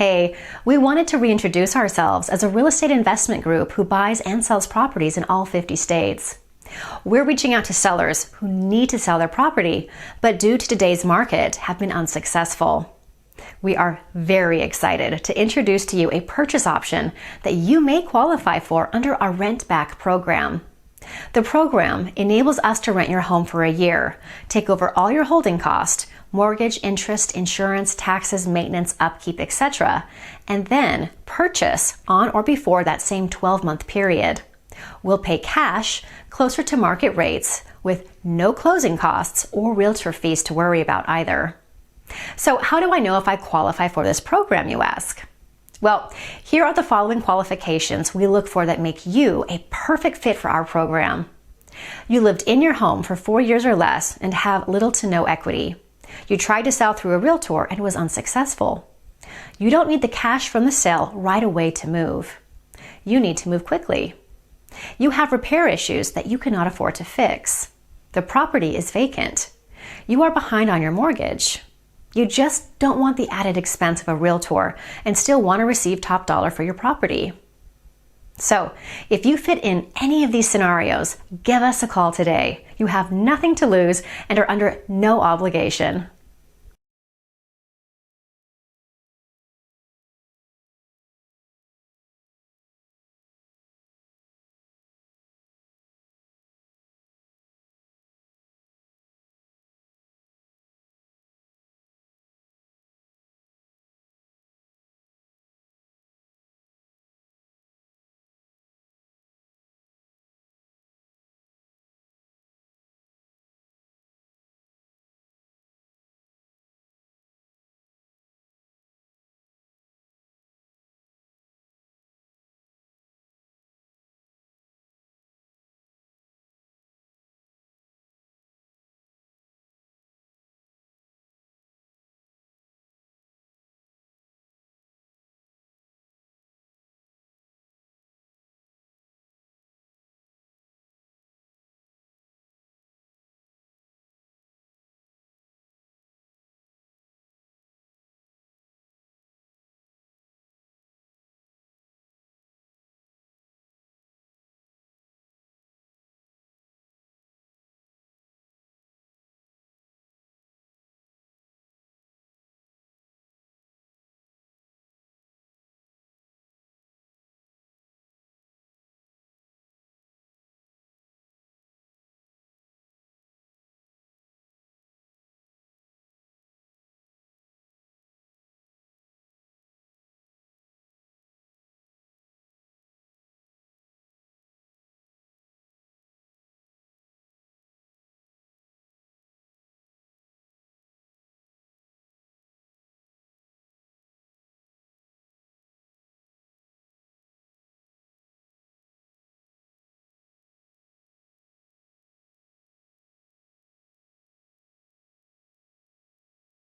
Hey, we wanted to reintroduce ourselves as a real estate investment group who buys and sells properties in all 50 states. We're reaching out to sellers who need to sell their property, but due to today's market have been unsuccessful. We are very excited to introduce to you a purchase option that you may qualify for under our Rent Back program. The program enables us to rent your home for a year, take over all your holding costs, mortgage, interest, insurance, taxes, maintenance, upkeep, etc., and then purchase on or before that same 12-month period. We'll pay cash closer to market rates with no closing costs or realtor fees to worry about either. So how do I know if I qualify for this program, you ask? Well, here are the following qualifications we look for that make you a perfect fit for our program. You lived in your home for 4 years or less and have little to no equity. You tried to sell through a realtor and was unsuccessful. You don't need the cash from the sale right away to move. You need to move quickly. You have repair issues that you cannot afford to fix. The property is vacant. You are behind on your mortgage. You just don't want the added expense of a realtor and still want to receive top dollar for your property. So, if you fit in any of these scenarios, give us a call today. You have nothing to lose and are under no obligation.